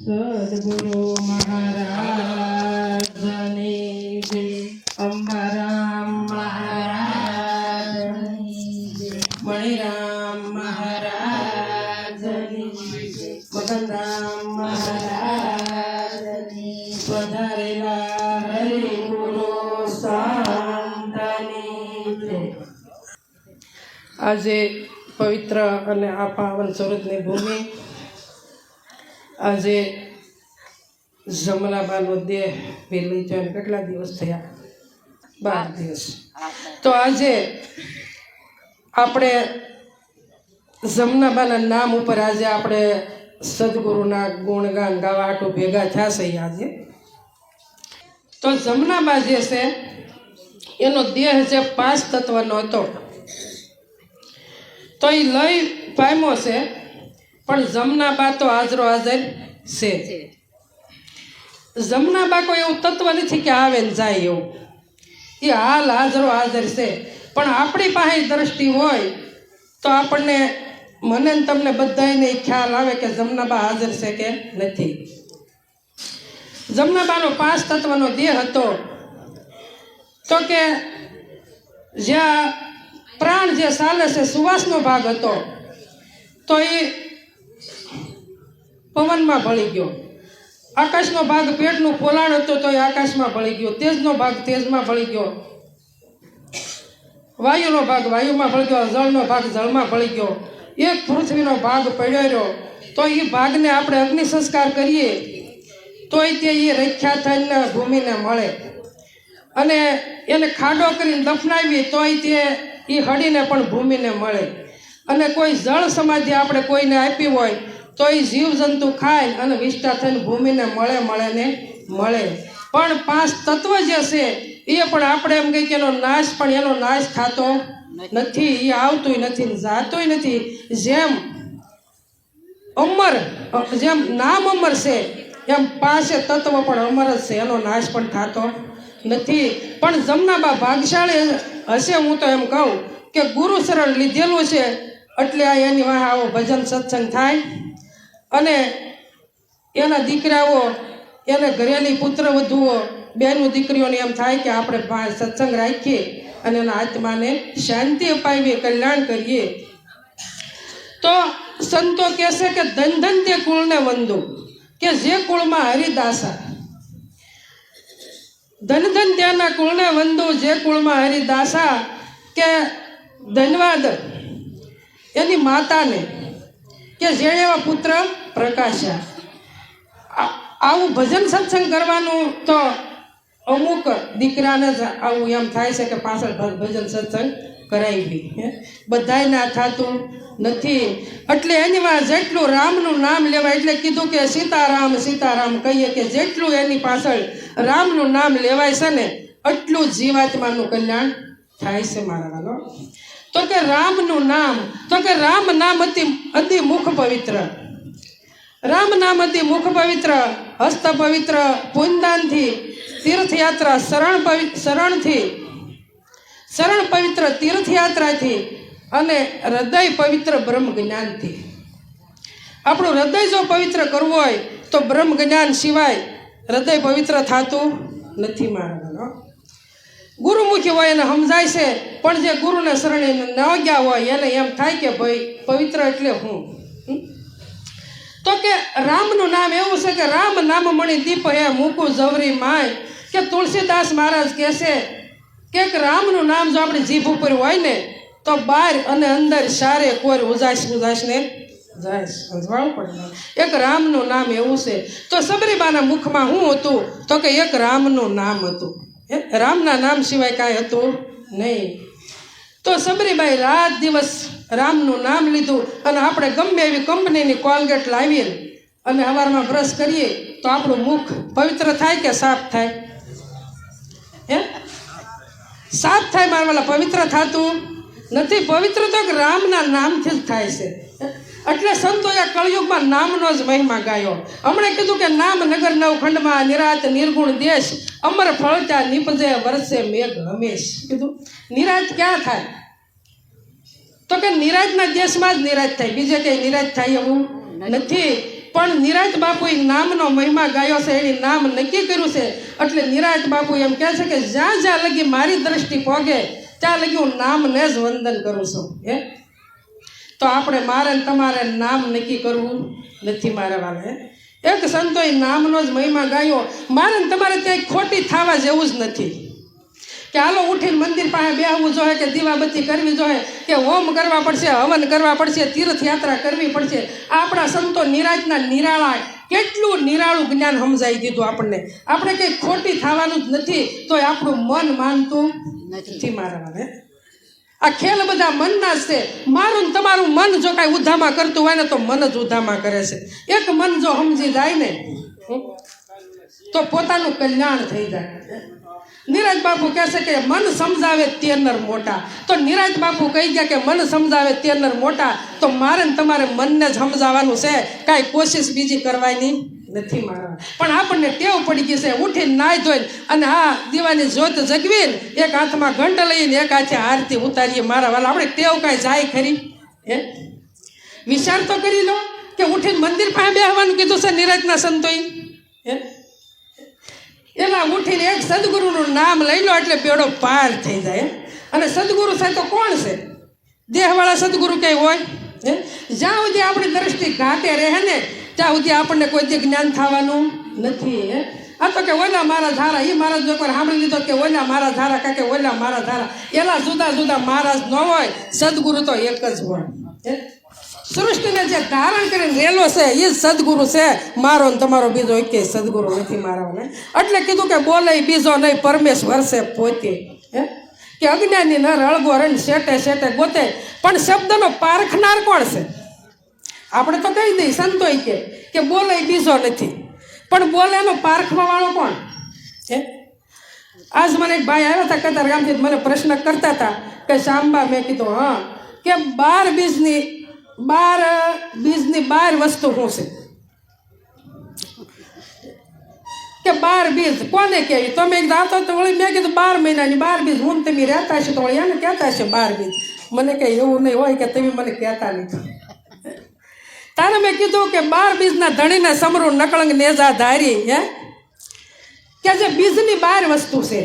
સદગુરુ મહારાજની જય. અંબારામ મહારાજની જય. મણિરામ મહારાજની જય. મગનરામ મહારાજની પધારેલા હરિગુરુ સંતની જય. આજે પવિત્ર અને આ પાવન સુરતની ભૂમિ, આજે જમનાબાનો દેહ પેલી જોઈને કેટલા દિવસ થયા? 12 દિવસ. તો આજે આપણે જમનાબાના નામ ઉપર આજે આપણે સદગુરુના ગુણગાન ગાવા હાટું ભેગા થયા છે. આજે તો જમનાબા જે છે એનો દેહ જે 5 તત્વનો હતો તો એ લઈ પામ્યો છે, પણ જમનાબા તો હાજરો હાજર છે. જમનાબા કોઈ એવું તત્વ નથી કે આવે ને જાય એવું, એ હાલ હાજરો હાજર છે. પણ આપણી પાસે દ્રષ્ટિ હોય તો આપણને, મને ને તમને બધાને ખ્યાલ આવે કે જમનાબા હાજર છે કે નથી. જમનાબાનો 5 તત્વનો દેહ હતો તો કે જ્યાં પ્રાણ જે ચાલે છે સુવાસનો ભાગ હતો તો એ પવનમાં ભળી ગયો. આકાશનો ભાગ પેટનું પોલાણ હતું તો એ આકાશમાં ભળી ગયો. તેજનો ભાગ તેજમાં ભળી ગયો. વાયુનો ભાગ વાયુમાં ભળી ગયો. જળનો ભાગ જળમાં ભળી ગયો. એક પૃથ્વીનો ભાગ પડ્યો રહ્યો તો એ ભાગને આપણે અગ્નિ સંસ્કાર કરીએ તોય તે એ રખ્યા થઈને ભૂમિને મળે, અને એને ખાડો કરીને દફનાવીએ તોય તે એ હડીને પણ ભૂમિને મળે. અને કોઈ જળ સમાધિ આપણે કોઈને આપી હોય તો એ જીવજંતુ ખાય અને વિષ્ટા થઈને ભૂમિને મળે ને મળે. પણ 5 તત્વ જે છે એ પણ આપણે એમ કહીએ કે એનો નાશ, પણ એનો નાશ થતો નથી, એ આવતોય નથી ને જાતોય નથી. જેમ અમર, જેમ નામ અમર છે એમ 5 તત્વ પણ અમર જ છે, એનો નાશ પણ થતો નથી. પણ જમનાબા ભાગશાળી હશે, હું તો એમ કહું કે ગુરુ શરણ લીધેલું છે એટલે આ એની વાહ આવો ભજન સત્સંગ થાય. અને એના દીકરાઓ, એને ઘરેલી પુત્ર વધુઓ, બેનું દીકરીઓને એમ થાય કે આપણે સત્સંગ રાખીએ અને એના આત્માને શાંતિ અપાવીએ, કલ્યાણ કરીએ. તો સંતો કહેશે કે ધન ધન તે કુળને વંદુ, કે જે કુળમાં હરિદાસા. ધન ધન ત્યાંના કુળને વંદુ, જે કુળમાં હરિદાસા. કે ધન્યવાદ એની માતાને કે જેણે એવા પુત્ર પ્રકાશ્યા. આવું ભજન સત્સંગ કરવાનું તો અમુક દીકરાને જ આવું એમ થાય છે કે પાછળ ભજન સત્સંગ કરાવી, બધાય ના થતું નથી. એટલે એની માં જેટલું રામનું નામ લેવાય, એટલે કીધું કે સીતારામ સીતારામ કહીએ, કે જેટલું એની પાછળ રામનું નામ લેવાય છે ને એટલું જીવાત્માનું કલ્યાણ થાય છે મારા વાલો. તો કે રામનું નામ, તો કે રામ નામ અતિ મુખ પવિત્ર. રામ નામ અતિ મુખ પવિત્ર, હસ્ત પવિત્ર, પુણ્યદાનથી, તીર્થયાત્રા, શરણ પવિત્ર તીર્થયાત્રાથી, અને હૃદય પવિત્ર બ્રહ્મ જ્ઞાનથી. આપણું હૃદય જો પવિત્ર કરવું હોય તો બ્રહ્મ જ્ઞાન સિવાય હૃદય પવિત્ર થતું નથી મારા. ગુરુમુખી હોય એને સમજાય છે, પણ જે ગુરુને શરણે ન ગયા હોય એને એમ થાય કે ભાઈ પવિત્ર એટલે હું. તો કે રામનું નામ એવું છે કે રામ નામ મણી દીપ હે મૂકું જવરી માય. કે તુલસીદાસ મહારાજ કહે છે કે રામનું નામ જો આપણી જીભ ઉપર હોય ને તો બહાર અને અંદર સારે કોઈ ઉજાસને જાય, સમજવાનું પડે. એક રામનું નામ એવું છે. તો સબરીબાના મુખમાં શું હતું? તો કે એક રામનું નામ હતું. રામના નામ સિવાય કાંઈ હતું નહીં. તો સબરીબાઈ રાત દિવસ રામનું નામ લીધું. અને આપણે ગમે એવી કંપનીની કોલગેટ લાવીએ અને સવારમાં બ્રશ કરીએ તો આપણું મુખ પવિત્ર થાય કે સાફ થાય? સાફ થાય મારા વાલા, પવિત્ર થતું નથી. પવિત્ર તો રામના નામથી જ થાય છે. એટલે સંતોએ કળયુગમાં નામનો જ મહિમા ગાયો. હમણાં કીધું કે નામ નગર નવખંડમાં નિરાત નિર્ગુણ દેશ, અમર ફળતા નિપજે વર્ષે મેઘ હમેશ. કીધું નિરાત ક્યાં થાય? તો કે નિરાજના દેશમાં જ નિરાજ થાય, બીજે કંઈ નિરાજ થાય એવું નથી. પણ નિરાંત બાપુએ નામનો મહિમા ગાયો છે, એની નામ નક્કી કર્યું છે. એટલે નિરાંત બાપુ એમ કહે છે કે જ્યાં જ્યાં લગી મારી દ્રષ્ટિ પોગે ત્યાં લગી હું નામને જ વંદન કરું છું. તો આપણે મારે તમારે નામ નક્કી કરવું નથી મારા વાલે. એક સંતોએ નામનો જ મહિમા ગાયો. મારે તમારે ત્યાં ખોટી થવા જેવું જ નથી કે હાલો ઉઠીને મંદિર પાસે બેહવું જોઈએ, કે દીવાબત્તી કરવી જોઈએ, કે હોમ કરવા પડશે, હવન કરવા પડશે, તીર્થયાત્રા કરવી પડશે. આપણા સંતો નિરાંતના નિરાળા કેટલું નિરાળું જ્ઞાન સમજાવી દીધું આપણને. આપણે કંઈ ખોટી થવાનું જ નથી, તોય આપણું મન માનતું નથી મારા વાલે. આ ખેલ બધા મનના જ છે. મારું ને તમારું મન જો કાંઈ ઉધામાં કરતું હોય ને તો મન જ ઉધામાં કરે છે. એક મન જો સમજી જાય ને તો પોતાનું કલ્યાણ થઈ જાય. નિરાંત બાપુ કહે છે કે મન સમજાવે તે નર મોટા. તો નિરાંત બાપુ કહી ગયા કે મન સમજાવે તે નર મોટા. તો મારે ને તમારે મનને જ સમજાવવાનું છે, કાંઈ કોશિશ બીજી કરવાની નથી મારા. પણ આપણને ટેવ પડી ગઈ છે ઉઠીને નાઈ ધોઈને અને હા દીવાની જ્યોત જગવીને એક હાથમાં ઘંટ લઈને એક હાથે આરતી ઉતારીએ મારા વાલા. આપણે ટેવ કાંઈ જાય ખરી? વિચાર તો કરી લો કે ઉઠીને મંદિર પાસે બેસવાનું કીધું છે નિરાંતના સંતોએ. એમાં ઉઠીને એક સદગુરુનું નામ લઈ લો એટલે બેડો પાર થઈ જાય. અને સદગુરુ છે તો કોણ છે? દેહવાળા સદગુરુ ક્યાંય હોય? જ્યાં સુધી આપણી દ્રષ્ટિ ઘાટે રહે ને ત્યાં સુધી આપણને કોઈ જે જ્ઞાન થવાનું નથી. આ તો કે ઓલા મારા ધારા, એ મહારાજ જો કોઈ સાંભળી લીધો કે ઓલા મારા ધારા કાકે ઓલા મારા ધારા, એલા જુદા જુદા મહારાજ ન હોય, સદગુરુ તો એક જ હોય. સૃષ્ટિને જે ધારણ કરીને રેલો છે એ જ સદગુરુ છે. મારો ને તમારો બીજો એક સદગુરુ નથી મારાને. એટલે કીધું કે બોલે બીજો નહીં, પરમેશ્વર છે પોતે. કે અજ્ઞાની ન રળગો રહીને શેટે શેટે ગોતે. પણ શબ્દનો પારખનાર કોણ છે? આપણે તો કહી દઈએ સંતોય કે બોલે બીજો નથી, પણ બોલે એનો પારખવા વાળો કોણ? આજ મને એક ભાઈ આવ્યા હતા કતાર ગામથી, મને પ્રશ્ન કરતા હતા કે શાંબા, મેં કીધું હા, કે 12 બીજની 12 વસ્તુ શું છે? કે 12 બીજ કોને કહે? તો મેં આવતો તો વળી મેં કીધું 12 મહિનાની 12 બીજ. હું તમે રહેતા હશે તો વળી એને કહેતા હશે 12 બીજ. મને કંઈ એવું નહીં હોય કે તમે મને કહેતા નથી. તારે મેં કીધું કે 12 બીજના ધણીને સમરૂ નકળંગ નેજા ધારી, કે જે બીજની 12 વસ્તુ છે.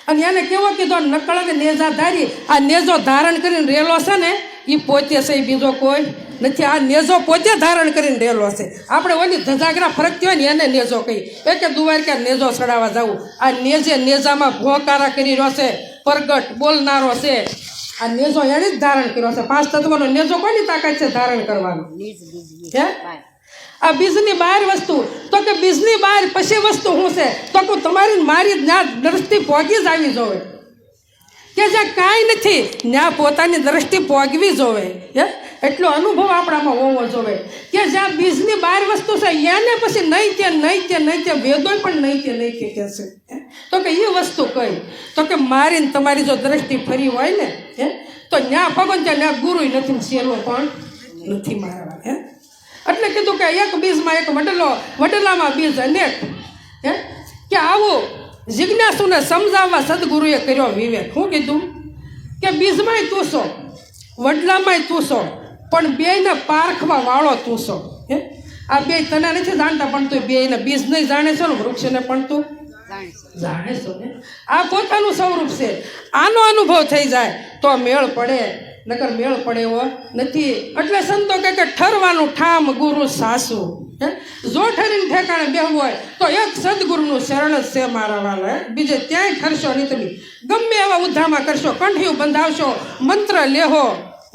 અને એને કેવો કીધો? નકળંગ નેજા ધારી. આ નેજો ધારણ કરીને રેલો છે ને એ પોતે છે, બીજો કોઈ નથી. આ નેજો પોતે ધારણ કરીને રેલો છે. આપણે ઓલી ધજાગરા ફરકતી હોય ને એને નેજો કહી. કે દુવાર ક્યાં નેજો ચડાવવા જવું. આ નેજામાં ભોકારા કરી રહ્યો છે, પ્રગટ બોલનારો છે. આ નેજો એને જ ધારણ કર્યો છે. 5 તત્વનો નેજો કોની તાકાત છે ધારણ કરવાનો? આ બીજની 12 વસ્તુ. તો કે બીજની 12 પછી વસ્તુ શું છે? તો કે તમારી મારી દ્રષ્ટિ પોગી જ આવી જોવે. કે જ્યાં કાંઈ નથી ત્યાં પોતાની દ્રષ્ટિ પોગવી જોવે. એટલો અનુભવ આપણામાં હોવો જોવે. કે જ્યાં બીજની 12 વસ્તુ છે એને પછી નહીં તે વેદોય પણ નહીં તે કહે છે. તો કે એ વસ્તુ કઈ? તો કે મારી ને તમારી જો દ્રષ્ટિ ફરી હોય ને તો ન્યા ભગવાન ત્યાં ગુરુય નથી, શેલો પણ નથી મારવા. એટલે કીધું કે એક બીજમાં એક વડલામાં બીજ અનેક. કે આવું જિજ્ઞાસુને સમજાવવા સદગુરુએ કર્યો વિવેક. શું કીધું? કે બીજમાંય તું છો, વડલામાંય તું છો, પણ બેયને પારખવા વાળો તું છો. આ બે તને નથી જાણતા પણ તું બેયને બીજ નહીં જાણે છે ને વૃક્ષને પણ તું જાણે છો ને. આ પોતાનું સ્વરૂપ છે. આનો અનુભવ થઈ જાય તો મેળ પડે, નકર મેળ પડે એવો નથી. એટલે સંતો કહે કે ઠરવાનું ઠામ ગુરુ સાસુ. જો ઠરીને ઠેકાણે બેહવું હોય તો એક સદગુરુનું શરણ જ છે મારા વાલા. બીજે ક્યાંય ઠરશો નહીં. તમે ગમે એવા ઉદ્ધામાં કરશો, કંઠિયું બંધાવશો, મંત્ર લેહો,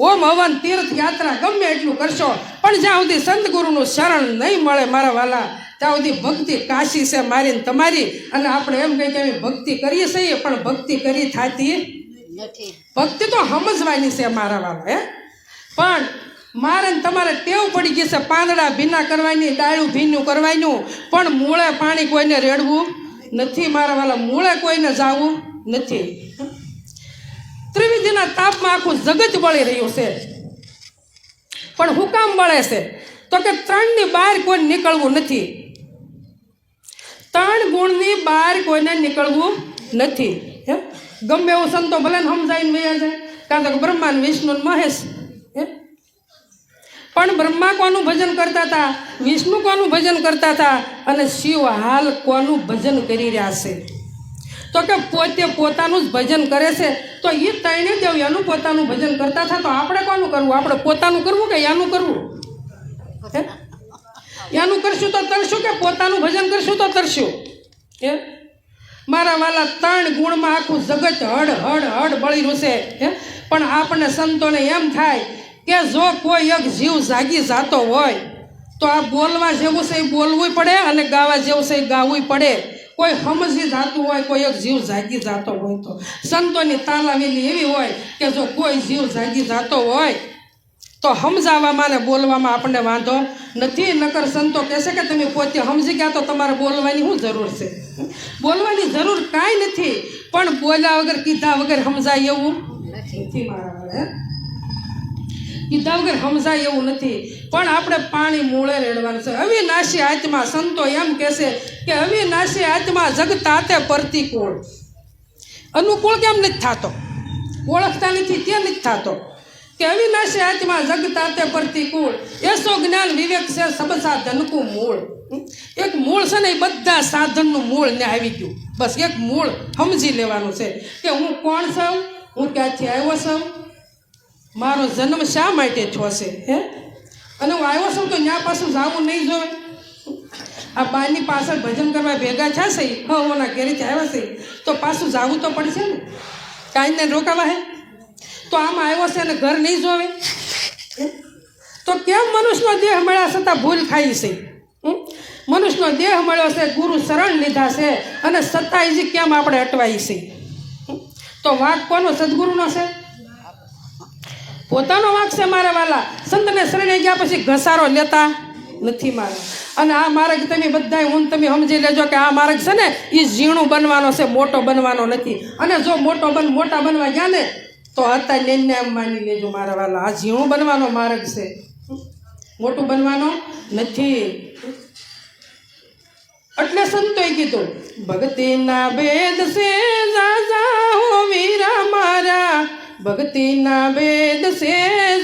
ઓમ હવન તીર્થયાત્રા ગમે એટલું કરશો, પણ જ્યાં સુધી સંતગુરુનું શરણ નહીં મળે મારા વાલા ત્યાં સુધી ભક્તિ કાશી છે મારી ને તમારી. અને આપણે એમ કહીએ કે ભક્તિ કરીએ છીએ પણ ભક્તિ કરી થતી નથી. ભક્તિ તો સમજવાની છે મારા વાલા. પણ મારે ને તમારે ટેવ પડી ગઈ છે પાંદડા ભીના કરવાની, ડાળું ભીનું કરવાનું, પણ મૂળે પાણી કોઈને રેડવું નથી મારા વાલા. મૂળે કોઈને જાવું નથી. ત્રિવિધિના તાપમાં આખું જગત બળી રહ્યું છે. પણ હું કામ બળે છે? તો કે 3ની બહાર કોઈ નીકળવું નથી. 3 ગુણની બહાર કોઈને નીકળવું નથી. ગમે એવું સંતો ભલે સમજાવીને વયા જાય, કારણ કે બ્રહ્મા ને વિષ્ણુ ને મહેશ. પણ બ્રહ્મા કોનું ભજન કરતા હતા, વિષ્ણુ કોનું ભજન કરતા હતા અને શિવ હાલ કોનું ભજન કરી રહ્યા છે? તો કે પોતે પોતાનું જ ભજન કરે છે. તો એ ત્રણે દેવ એનું પોતાનું ભજન કરતા હતા, તો આપણે કોનું કરવું? આપણે પોતાનું કરવું કે એનું કરવું? એનું કરશું તો તરશું કે પોતાનું ભજન કરશું તો તરશું? મારા વાલા, 3 ગુણમાં આખું જગત હડ હડ હડ બળી રહ્યું છે. પણ આપણને સંતોને એમ થાય કે જો કોઈ એક જીવ જાગી જાતો હોય તો આ બોલવા જેવું છે એ બોલવું પડે અને ગાવા જેવું છે એ ગાવું પડે. કોઈ સમજી જાતું હોય, કોઈ એક જીવ જાગી જાતો હોય તો સંતોની તાલાવેલી એવી હોય કે જો કોઈ જીવ જાગી જાતો હોય તો સમજાવવામાં ને બોલવામાં આપણને વાંધો નથી. નકર સંતો કહેશે કે તમે પોતે સમજી ગયા તો તમારે બોલવાની શું જરૂર છે? બોલવાની જરૂર કાંઈ નથી, પણ બોલ્યા વગર કીધા વગર સમજાય એવું નથી. મારા કીધા વગર સમજાય એવું નથી. પણ આપણે પાણી મૂળે રેડવાનું છે. અવિનાશી આત્મા, સંતો એમ કહેશે કે અવિનાશી આત્મા જગતાતે પ્રતિકૂળ. અનુકૂળ કેમ નથી થતો? ઓળખતા નથી તે નથી થતો કે અવિનાશી આત્મા જગતાતે પ્રતિકૂળ. એસો જ્ઞાન વિવેક છે સબ સાધનકું મૂળ. એક મૂળ છે ને એ બધા સાધનનું મૂળ ને આવી ગયું. બસ એક મૂળ સમજી લેવાનું છે કે હું કોણ છું, હું ક્યાંથી આવ્યો છું, મારો જન્મ શા માટે થયો છે, અને હું આવ્યો છું તો ત્યાં પાછું જવું નહીં જોવે. આ બારની પાછળ ભજન કરવા ભેગા થશે, હવોના ઘેરેથી આવ્યા છે તો પાછું જવું તો પડશે ને, કાંઈ ને રોકાવા હે તો આમાં આવ્યો છે અને ઘર નહીં જોવે. તો કેમ મનુષ્યનો દેહ મળ્યા છતાં ભૂલ થાય છે? મનુષ્યનો દેહ મળ્યો છે, ગુરુ શરણ લીધા છે અને સતાઈજી કેમ આપણે અટવાઈ છે? તો વાંક કોનો? સદગુરુનો છે, પોતાનો વાંક છે. મારા વાલા, સંતને શરણે ગયા પછી ઘસારો લેતા નથી મારા. અને આ માર્ગ તમે બધા તમે સમજી લેજો કે આ માર્ગ છે ને એ ઝીણું બનવાનો છે, મોટો બનવાનો નથી. અને જો મોટા બનવા ગયા ને તો હતા ને એમ માની લેજો મારા વાલા, આ ઝીણું બનવાનો માર્ગ છે, મોટું બનવાનો નથી. એટલે સંતોએ કીધું ભક્તિના ભેદ છે જાજા હો વીરા મારા, ભક્તિના ભેદ છે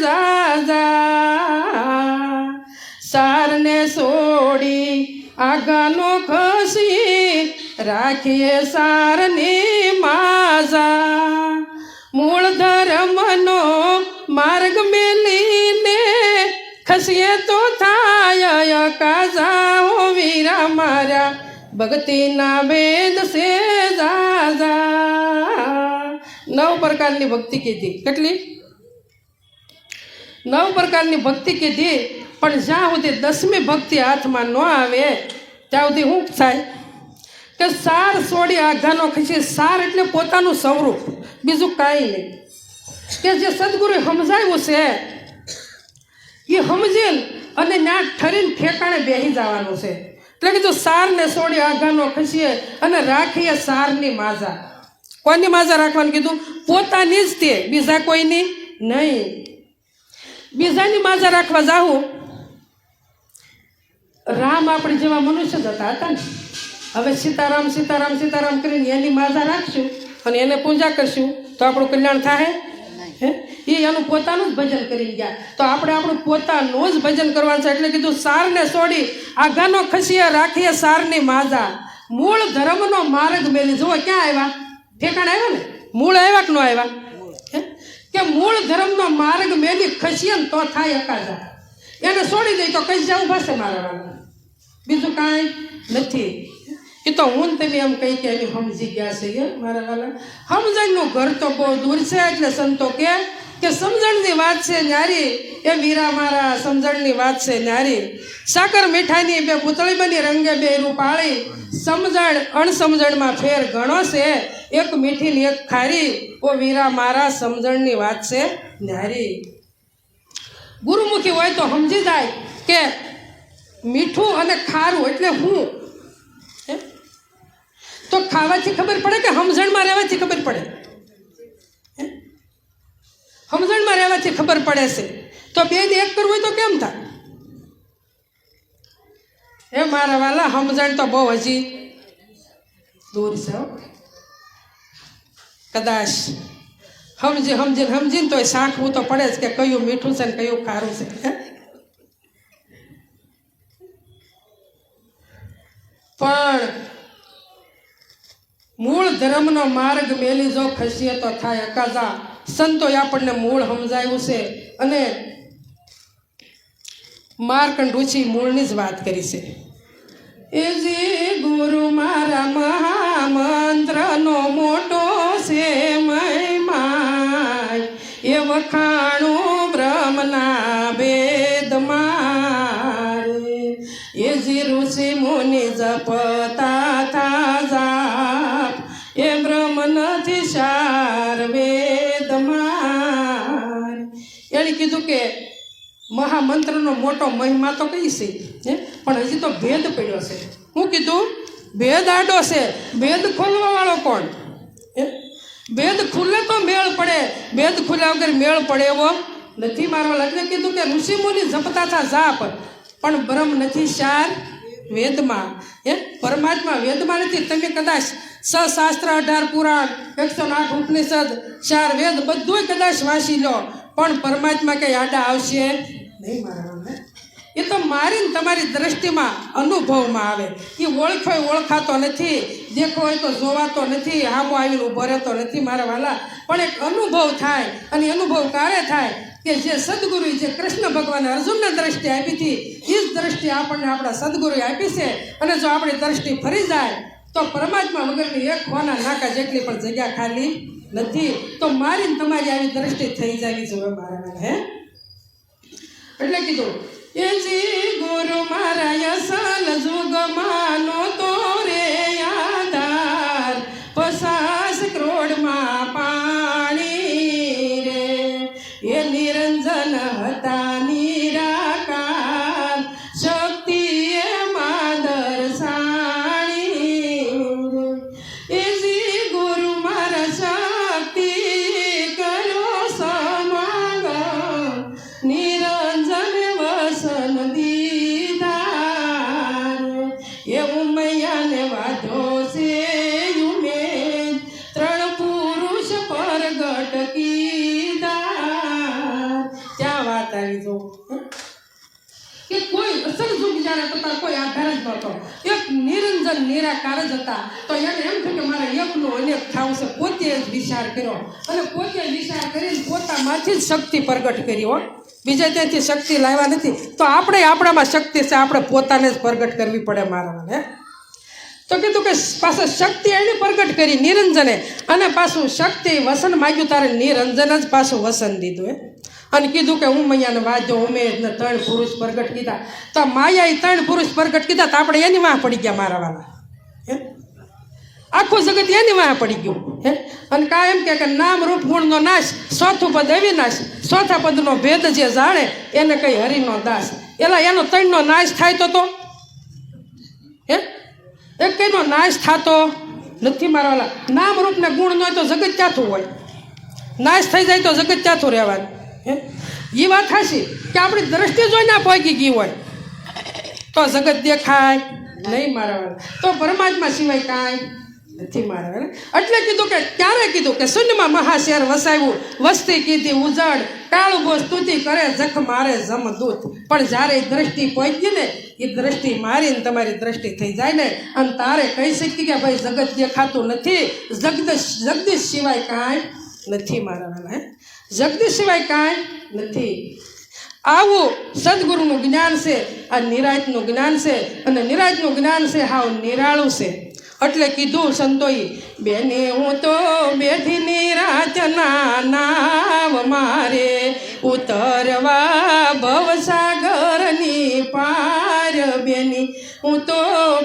જાજા, સારને છોડી આગળનો ખસી રાખીએ સારની માજા, મૂળ ધર્મનો માર્ગ મેલીને ખસીએ તો થાય કાજા હો વીરા મારા, ભક્તિના ભેદ છે જાજા. 9 પ્રકારની ભક્તિ કીધી. કેટલી? 9 પ્રકારની ભક્તિ કીધી. પણ જ્યાં સુધી 10મી ભક્તિ હાથમાં ન આવે ત્યાં સુધી શું થાય કે સાર છોડી આઘાનો ખસી. સાર એટલે પોતાનું સ્વરૂપ, બીજું કાંઈ નહીં. કે જે સદગુરુએ સમજાવ્યું છે એ સમજીને અને ત્યાં ઠરીને ઠેકાણે બેસી જવાનું છે. એટલે કીધું સારને છોડી આઘાનો ખસીએ અને રાખીએ સારની માજા. કોની માજા રાખવાનું કીધું? પોતાની જ તે, બીજા કોઈની નહીં. બીજાની માજા રાખવા જાવું. રામ આપણી જેવા મનુષ્ય જતા હતા ને, હવે સીતારામ સીતારામ સીતારામ કરીને એની માજા રાખશું અને એને પૂજા કરશું તો આપણું કલ્યાણ થાય? એ એનું પોતાનું જ ભજન કરી ગયા. તો આપણે આપણું પોતાનું જ ભજન કરવાનું છે. એટલે કીધું સારને છોડી આઘાનો ખસીએ રાખીએ સારની માજા, મૂળ ધર્મનો માર્ગ મેલી. જુઓ ક્યાં આવ્યા? ઠેકાણ આવ્યા ને? મૂળ આવ્યા કે ન આવ્યા? કે મૂળ ધર્મનો માર્ગ મેલી ખસીએ ને તો થાય અકાજા. એને છોડી દઈ તો કઈ જવું પાસે મારા વાળા, બીજું કાંઈ નથી. એ તો હું તમે એમ કહી કે એની સમજી ગયા છે મારા વાલા. સમજણનું ઘર તો બહુ દૂર છે. એટલે સંતો કે સમજણની વાત છે ન્યારી, એ વીરા મારા સમજણની વાત છે ન્યારી. સાકર મીઠાઈની 2 પૂતળી બની રંગે 2 રૂપાળી, સમજણ અણસમજણમાં ફેર ઘણો છે, એક મીઠી ને એક ખારી, ઓ વીરા મારા સમજણની વાત છે ન્યારી. ગુરુમુખી હોય તો સમજી જાય કે મીઠું અને ખારું એટલે શું. તો ખાવાથી ખબર પડે કે સમજણમાં રહેવાથી ખબર પડે? સમજણમાં રહેવાથી ખબર પડે છે. તો બે એક કરવું હોય તો કેમ થાય? એ મારા વાલા, સમજણ તો બહુ હજી દૂર છે. કદાચ સમજીને તોય સાંખવું તો પડે જ કે કયું મીઠું છે ને કયું ખારું છે. પણ મૂળ ધર્મનો માર્ગ મેલી જો ખસીએ તો થાય અકાજા. સંતોએ આપણને મૂળ સમજાયું છે અને માર્કંડ ઋષિ મૂળની જ વાત કરી છે. એ જે ગુરુ મારા મહામંત્રનો મોટો છે મહિમા, એ વખાણું બ્રહ્મના વેદ મારે. એ જે ઋષિ મુનિ જપતા થા જાપ, એ બ્રહ્મ નથી સાર વેદ મારે. એણે કીધું કે મહામંત્રનો મોટો મહિમા તો કઈ છે, પણ હજી તો ભેદ પડ્યો છે. હું કીધું ભેદ આડો છે, ભેદ ખોલવા વાળો કોણ? ભેદ ખુલે તો મેળ પડે, ભેદ ખુલ્યા વગર મેળ પડે એવો નથી. મારવા લગ્ન કીધું કે ઋષિ મુનિ જપતા હતા જાપ, પણ બ્રહ્મ નથી સાર વેદમાં. પરમાત્મા વેદમાં નથી. તમે કદાચ 6 શાસ્ત્ર 18 પુરાણ 108 ઉપનિષદ 4 વેદ બધું કદાચ વાંચી લો, પણ પરમાત્મા કઈ આડા આવશે નહીં મારા. એ તો મારી ને તમારી દ્રષ્ટિમાં અનુભવમાં આવે. એ ઓળખ્યો ઓળખાતો નથી, દેખો હોય તો જોવાતો નથી, હામો આવીને ઊભો રહેતો નથી મારા વાલા. પણ એક અનુભવ થાય, અને અનુભવ ક્યારે થાય કે જે સદગુરુ, જે કૃષ્ણ ભગવાને અર્જુનને દ્રષ્ટિ આપી હતી, એ જ દ્રષ્ટિ આપણને આપણા સદગુરુએ આપી છે. અને જો આપણી દ્રષ્ટિ ફરી જાય તો પરમાત્મા વગરની એક ખોના નાકા જેટલી પણ જગ્યા ખાલી નથી. તો મારી ને તમારી આવી દ્રષ્ટિ થઈ જવી જોઈએ મારા. એટલે કીધું એ જી ગુરુ મારા યસલ જુગમાનો તો રે આધાર, 50 કરોડમાં પાણી રે. એ નિરંજન હતા નિરાકાર, શક્તિ એ માદર સાણી. એ જી ગુરુ મારા શક્તિ કરો સમાગમ, નિરંજન વસન દીધાર. એવું મૈયાને વાધો છે ઉમેદ, 3 પુરુષ પરગટ કીધા. ત્યાં વાત આવી જો કે કોઈ અસલ જુગ જ્યારે હતા કોઈ આધાર જ નહોતો, એક નિરંજન નિરાકાર જ હતા. તો એને એમ થયું કે મારે એકનું અનેક થવું છે. પોતે જ વિચાર કર્યો, અને પોતે વિચાર કરીને પોતામાંથી જ શક્તિ પ્રગટ કરી. હો, બીજા ત્યાંથી શક્તિ લાવ્યા નથી. તો આપણે આપણામાં શક્તિ છે, આપણે પોતાને જ પ્રગટ કરવી પડે મારા. તો કીધું કે પાછું શક્તિ એને પ્રગટ કરી નિરંજને, અને પાછું શક્તિ વસન માગ્યું, તારે નિરંજન જ પાછું વસન દીધું. અને કીધું કે હું મૈયાને વાદ્યો ઉમેદ ને 3 પુરુષ પ્રગટ કીધા. તો માયાએ 3 પુરુષ પ્રગટ કીધા, તો આપણે એની વાહ પડી ગયા મારા વાલા. આખું જગત એની વાહ પડી ગયું. અને કાયમ કે નામ રૂપ ગુણનો નાશ, 4થું પદ અવિનાશ. 4થા પદનો ભેદ જે જાણે એને કઈ હરિનો દાસ. એલા એનો 3નો નાશ થાય તો એક કઈનો નાશ થતો નથી મારા વાલા. નામ રૂપ ને ગુણ ન હોય તો જગત ક્યાંથી હોય? નાશ થઈ જાય તો જગત ક્યાંથી રહેવાનું? એ વાત હાશી કે આપણી દ્રષ્ટિ જોઈને પહોંચી ગઈ હોય તો જગત દેખાય નહીં મારા વાલા. તો પરમાત્મા સિવાય કાંઈ નથી મારા વાલા. એટલે કીધું કે ક્યારે કીધું કે શૂન્યમાં મહાશેર વસાવ્યું, વસ્તી કીધી ઉજળ, કાળું સ્તુતિ કરે જખ મારે જમદૂત. પણ જ્યારે એ દ્રષ્ટિ પહોંચી ને, એ દ્રષ્ટિ મારીને તમારી દ્રષ્ટિ થઈ જાય ને, અને તારે કહી શકી કે ભાઈ જગત દેખાતું નથી, જગદીશ સિવાય કાંઈ નથી મારા વાલા. જગદીશ સિવાય કાંઈ નથી. આવું સદગુરુનું જ્ઞાન છે, આ નિરાજનું જ્ઞાન છે. અને નિરાજનું જ્ઞાન છે હાવ નિરાળું છે. એટલે કીધું સંતોએ, બેને હું તો બેઠી નિરાજના નાવ મારે, ઉતરવા ભવસાગરની પાર. બેની હું તો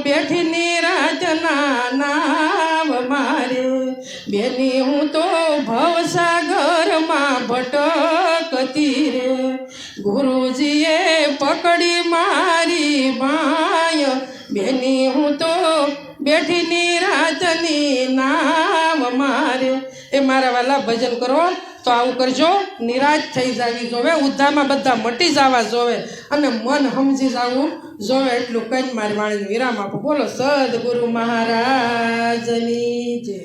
બેઠી નિરાજના નાવ મારે, બેની હું તો ભવસાગરમાં ભટકતી રે. ગુરુજીએ પકડી મારી બાય, બેની હું તો બેઠી નિરાજની નામ મારે. એ મારા વાલા ભજન કરો તો આવું કરજો, નિરાજ થઈ જાવી જોવે, ઉદ્ધામાં બધા મટી જવા જોવે, અને મન સમજી જવું જોવે. એટલું કઈ મારી વાણીને વિરામ આપો. બોલો સદગુરુ મહારાજની જય.